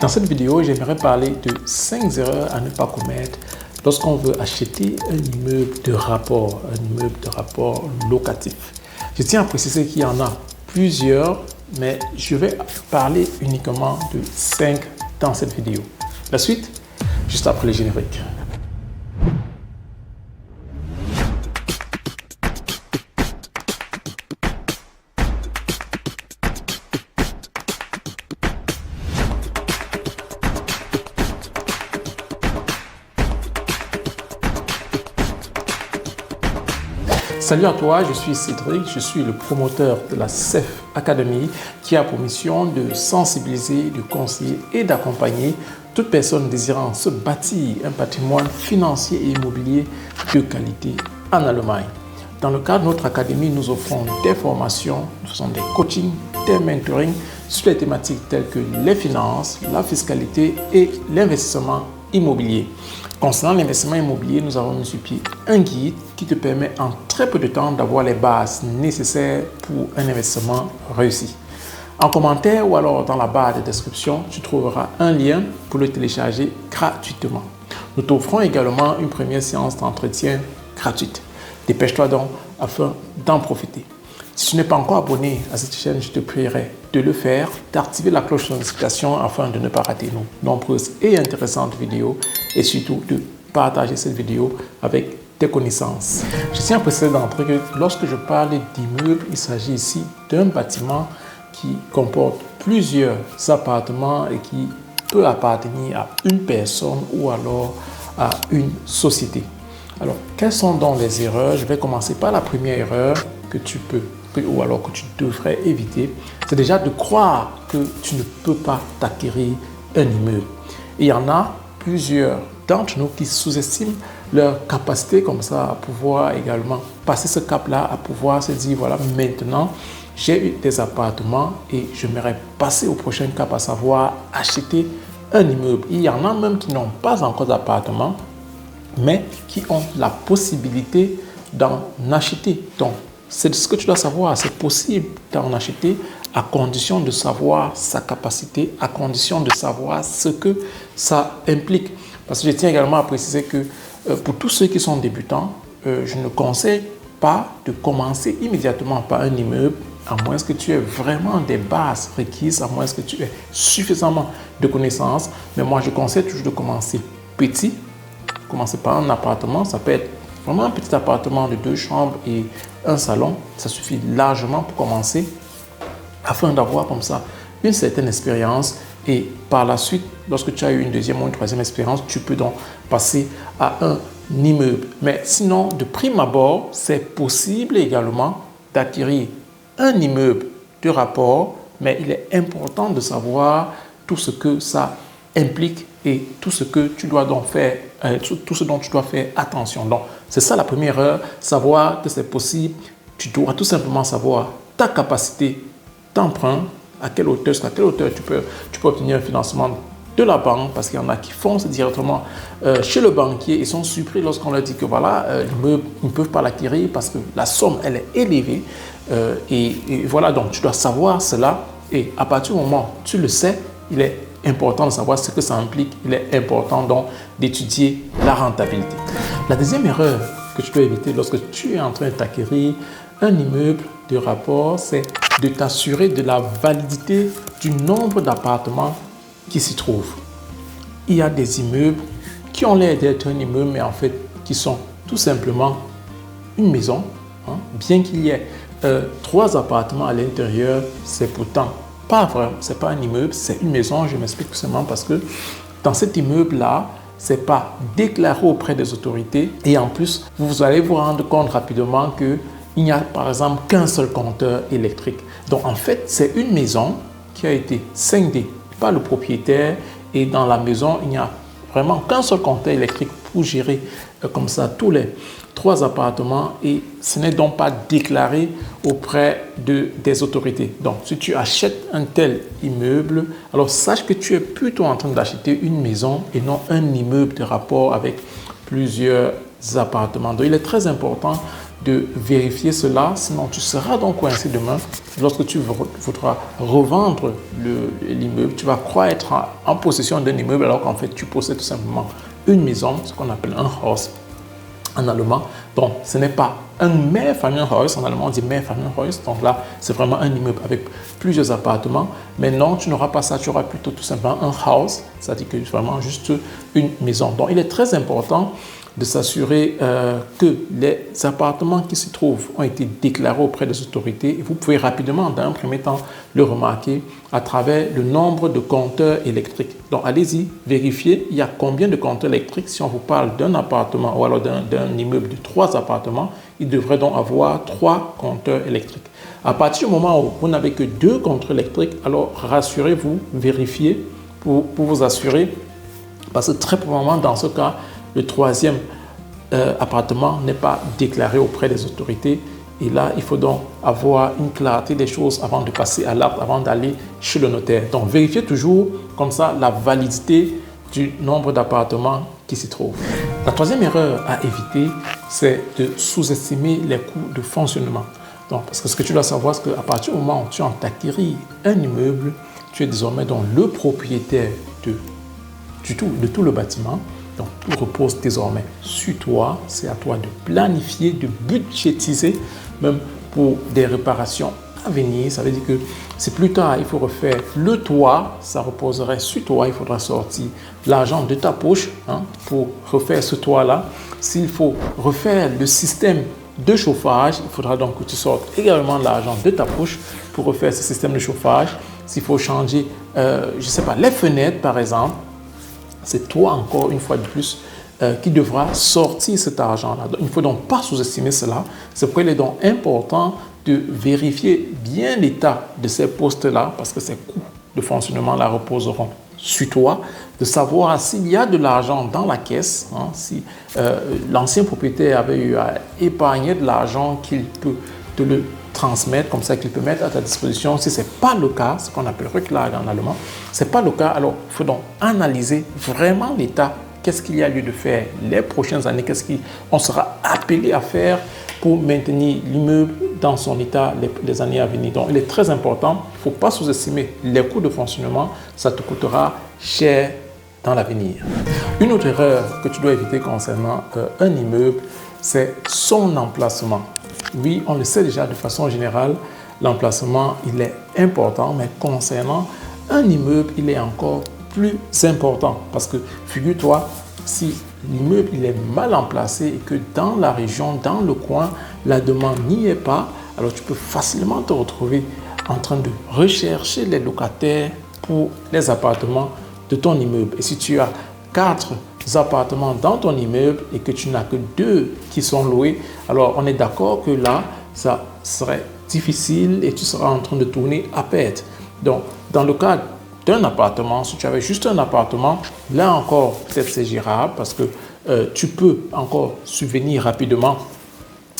Dans cette vidéo, j'aimerais parler de 5 erreurs à ne pas commettre lorsqu'on veut acheter un immeuble de rapport, locatif. Je tiens à préciser qu'il y en a plusieurs, mais je vais parler uniquement de 5 dans cette vidéo. La suite, juste après le générique. Salut à toi, je suis Cédric, je suis le promoteur de la CEF Academy qui a pour mission de sensibiliser, de conseiller et d'accompagner toute personne désirant se bâtir un patrimoine financier et immobilier de qualité en Allemagne. Dans le cadre de notre académie, nous offrons des formations, nous faisons des coachings, des mentorings sur les thématiques telles que les finances, la fiscalité et l'investissement immobilier. Concernant l'investissement immobilier, nous avons mis sur pied un guide qui te permet en très peu de temps d'avoir les bases nécessaires pour un investissement réussi. En commentaire ou alors dans la barre de description, tu trouveras un lien pour le télécharger gratuitement. Nous t'offrons également une première séance d'entretien gratuite. Dépêche-toi donc afin d'en profiter. Si tu n'es pas encore abonné à cette chaîne, je te prierai de le faire, d'activer la cloche de notification afin de ne pas rater nos nombreuses et intéressantes vidéos et surtout de partager cette vidéo avec tes connaissances. Je tiens à préciser d'entrée que lorsque je parle d'immeuble, il s'agit ici d'un bâtiment qui comporte plusieurs appartements et qui peut appartenir à une personne ou alors à une société. Alors, quelles sont donc les erreurs? Je vais commencer par la première erreur que tu peux ou alors que tu devrais éviter. C'est déjà de croire que tu ne peux pas t'acquérir un immeuble. Et il y en a plusieurs d'entre nous qui sous-estiment leur capacité comme ça à pouvoir également passer ce cap-là, à pouvoir se dire voilà, maintenant j'ai eu des appartements et j'aimerais passer au prochain cap, à savoir acheter un immeuble. Il y en a même qui n'ont pas encore d'appartement, mais qui ont la possibilité d'en acheter. Donc, c'est ce que tu dois savoir, c'est possible d'en acheter à condition de savoir sa capacité, à condition de savoir ce que ça implique. Parce que je tiens également à préciser que pour tous ceux qui sont débutants, je ne conseille pas de commencer immédiatement par un immeuble, à moins que tu aies vraiment des bases requises, à moins que tu aies suffisamment de connaissances. Mais moi, je conseille toujours de commencer petit, commencer par un appartement, ça peut être vraiment un petit appartement de 2 chambres et un salon, ça suffit largement pour commencer afin d'avoir comme ça une certaine expérience et par la suite, lorsque tu as eu une deuxième ou une troisième expérience, tu peux donc passer à un immeuble. Mais sinon, de prime abord, c'est possible également d'acquérir un immeuble de rapport, mais il est important de savoir tout ce que ça implique et tout ce que tu dois donc faire, tout ce dont tu dois faire attention. Donc, c'est ça la première erreur, savoir que c'est possible. Tu dois tout simplement savoir ta capacité d'emprunt, à quelle hauteur tu peux obtenir un financement de la banque, parce qu'il y en a qui foncent directement chez le banquier et sont surpris lorsqu'on leur dit que voilà, l'immeuble, ils ne peuvent pas l'acquérir parce que la somme, elle est élevée. Et voilà, donc tu dois savoir cela et à partir du moment où tu le sais, il est important de savoir ce que ça implique. Il est important donc d'étudier la rentabilité. La deuxième erreur que tu dois éviter lorsque tu es en train d'acquérir un immeuble de rapport, c'est de t'assurer de la validité du nombre d'appartements qui s'y trouvent. Il y a des immeubles qui ont l'air d'être un immeuble, mais en fait qui sont tout simplement une maison. Bien qu'il y ait 3 appartements à l'intérieur, c'est pourtant pas vrai, c'est pas un immeuble, c'est une maison. Je m'explique tout simplement parce que dans cet immeuble-là, c'est pas déclaré auprès des autorités et en plus, vous allez vous rendre compte rapidement qu'il n'y a par exemple qu'un seul compteur électrique. Donc en fait, c'est une maison qui a été scindée par le propriétaire et dans la maison, il n'y a vraiment qu'un seul compteur électrique pour gérer comme ça tous les 3 appartements et ce n'est donc pas déclaré auprès des autorités. Donc, si tu achètes un tel immeuble, alors sache que tu es plutôt en train d'acheter une maison et non un immeuble de rapport avec plusieurs appartements. Donc, il est très important de vérifier cela, sinon tu seras donc coincé demain. Lorsque tu voudras revendre l'immeuble, tu vas croire être en possession d'un immeuble alors qu'en fait tu possèdes tout simplement une maison, ce qu'on appelle un Haus en allemand. Donc ce n'est pas un Mehrfamilienhaus, en allemand on dit Mehrfamilienhaus, donc là c'est vraiment un immeuble avec plusieurs appartements, mais non, tu n'auras pas ça, tu auras plutôt tout simplement un Haus, c'est-à-dire que c'est vraiment juste une maison. Donc il est très important de s'assurer que les appartements qui s'y trouvent ont été déclarés auprès des autorités. Et vous pouvez rapidement, dans un premier temps, le remarquer à travers le nombre de compteurs électriques. Donc, allez-y, vérifiez, il y a combien de compteurs électriques. Si on vous parle d'un appartement ou alors d'un immeuble de 3 appartements, il devrait donc avoir 3 compteurs électriques. À partir du moment où vous n'avez que 2 compteurs électriques, alors rassurez-vous, vérifiez pour vous assurer, parce que très probablement dans ce cas, le 3e appartement n'est pas déclaré auprès des autorités. Et là, il faut donc avoir une clarté des choses avant de passer à l'acte, avant d'aller chez le notaire. Donc, vérifiez toujours comme ça la validité du nombre d'appartements qui s'y trouvent. La 3e erreur à éviter, c'est de sous-estimer les coûts de fonctionnement. Donc, parce que ce que tu dois savoir, c'est qu'à partir du moment où tu as acquis un immeuble, tu es désormais donc le propriétaire de tout le bâtiment. Donc, tout repose désormais sur toi. C'est à toi de planifier, de budgétiser, même pour des réparations à venir. Ça veut dire que si plus tard, il faut refaire le toit, ça reposerait sur toi. Il faudra sortir l'argent de ta poche pour refaire ce toit-là. S'il faut refaire le système de chauffage, il faudra donc que tu sortes également l'argent de ta poche pour refaire ce système de chauffage. S'il faut changer, je ne sais pas, les fenêtres par exemple, c'est toi encore une fois de plus qui devra sortir cet argent-là. Il ne faut donc pas sous-estimer cela. C'est pourquoi il est donc important de vérifier bien l'état de ces postes-là parce que ces coûts de fonctionnement-là reposeront sur toi, de savoir s'il y a de l'argent dans la caisse, si l'ancien propriétaire avait eu à épargner de l'argent qu'il peut te le transmettre, comme ça qu'il peut mettre à ta disposition. Si ce n'est pas le cas, ce qu'on appelle Rücklage en allemand, ce n'est pas le cas, alors il faut donc analyser vraiment l'état. Qu'est-ce qu'il y a lieu de faire les prochaines années? Qu'est-ce qu'on sera appelé à faire pour maintenir l'immeuble dans son état les années à venir? Donc, il est très important. Il ne faut pas sous-estimer les coûts de fonctionnement. Ça te coûtera cher dans l'avenir. Une autre erreur que tu dois éviter concernant un immeuble, c'est son emplacement. Oui, on le sait déjà de façon générale, l'emplacement, il est important, mais concernant un immeuble, il est encore plus important parce que figure-toi, si l'immeuble il est mal emplacé et que dans la région, dans le coin, la demande n'y est pas, alors tu peux facilement te retrouver en train de rechercher les locataires pour les appartements de ton immeuble. Et si tu as 4 appartements dans ton immeuble et que tu n'as que 2 qui sont loués, alors on est d'accord que là, ça serait difficile et tu seras en train de tourner à perte. Donc, dans le cas d'un appartement, si tu avais juste un appartement, là encore, peut-être c'est gérable parce que tu peux encore subvenir rapidement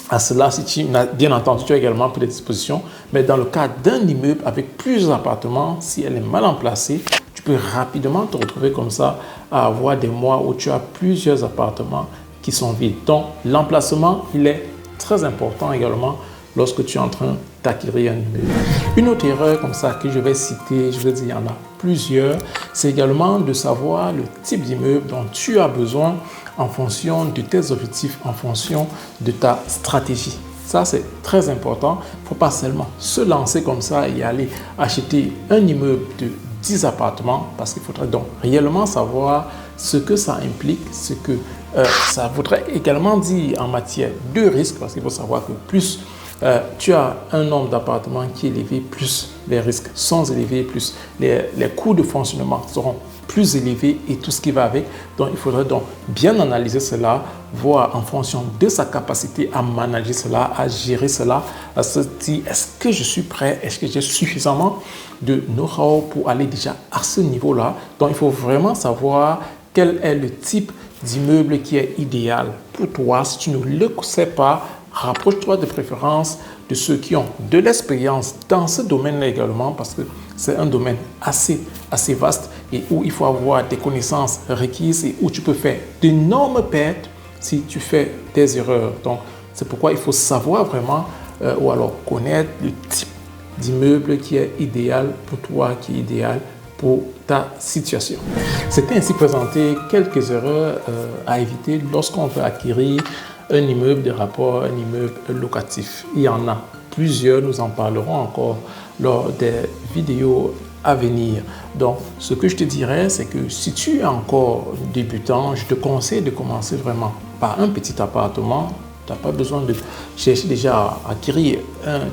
à cela si tu, bien entendu, tu as également pris des dispositions. Mais dans le cas d'un immeuble avec plusieurs appartements, si elle est mal emplacée, tu peux rapidement te retrouver comme ça à avoir des mois où tu as plusieurs appartements qui sont vides. Donc, l'emplacement, il est très important également lorsque tu es en train d'acquérir un immeuble. Une autre erreur comme ça que je vais citer, je vais dire il y en a plusieurs, c'est également de savoir le type d'immeuble dont tu as besoin en fonction de tes objectifs, en fonction de ta stratégie. Ça, c'est très important. Il ne faut pas seulement se lancer comme ça et aller acheter un immeuble de 10 appartements parce qu'il faudrait donc réellement savoir ce que ça implique, ce que ça voudrait également dire en matière de risque parce qu'il faut savoir que plus tu as un nombre d'appartements qui est élevé, plus les risques sont élevés, plus les coûts de fonctionnement seront plus élevés et tout ce qui va avec. Donc, il faudrait donc bien analyser cela, voir en fonction de sa capacité à manager cela, à gérer cela, à se dire est-ce que je suis prêt, est-ce que j'ai suffisamment de know-how pour aller déjà à ce niveau-là. Donc, il faut vraiment savoir quel est le type d'immeuble qui est idéal pour toi. Si tu ne le sais pas, rapproche-toi de préférence de ceux qui ont de l'expérience dans ce domaine-là également parce que c'est un domaine assez vaste et où il faut avoir des connaissances requises et où tu peux faire d'énormes pertes si tu fais des erreurs. Donc, C'est pourquoi il faut savoir vraiment ou alors connaître le type d'immeuble qui est idéal pour toi, qui est idéal pour ta situation. C'était ainsi présenté quelques erreurs à éviter lorsqu'on veut acquérir un immeuble de rapport, un immeuble locatif. Il y en a plusieurs, nous en parlerons encore lors des vidéos à venir. Donc, ce que je te dirais, c'est que si tu es encore débutant, je te conseille de commencer vraiment par un petit appartement. Tu n'as pas besoin de chercher déjà à acquérir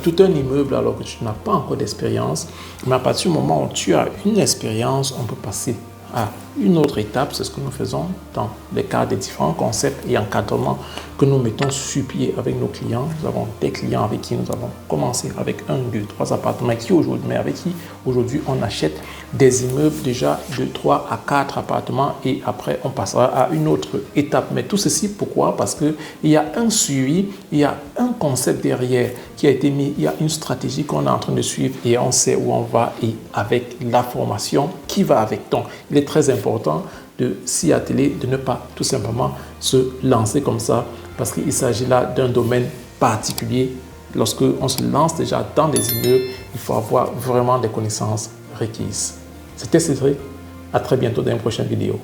tout un immeuble alors que tu n'as pas encore d'expérience. Mais à partir du moment où tu as une expérience, on peut passer à une autre étape. C'est ce que nous faisons dans les cas des différents concepts et encadrements que nous mettons sur pied avec nos clients. Nous avons des clients avec qui nous avons commencé avec 1, 2, 3 appartements mais avec qui aujourd'hui on achète des immeubles déjà de 3 à 4 appartements et après on passera à une autre étape. Mais tout ceci, pourquoi? Parce qu'il y a un suivi, il y a un concept derrière qui a été mis, il y a une stratégie qu'on est en train de suivre et on sait où on va et avec la formation qui va avec. Donc, il est très important de s'y atteler, de ne pas tout simplement se lancer comme ça parce qu'il s'agit là d'un domaine particulier. Lorsque on se lance déjà dans des immeubles, il faut avoir vraiment des connaissances requises. C'était Cédric. À très bientôt dans une prochaine vidéo.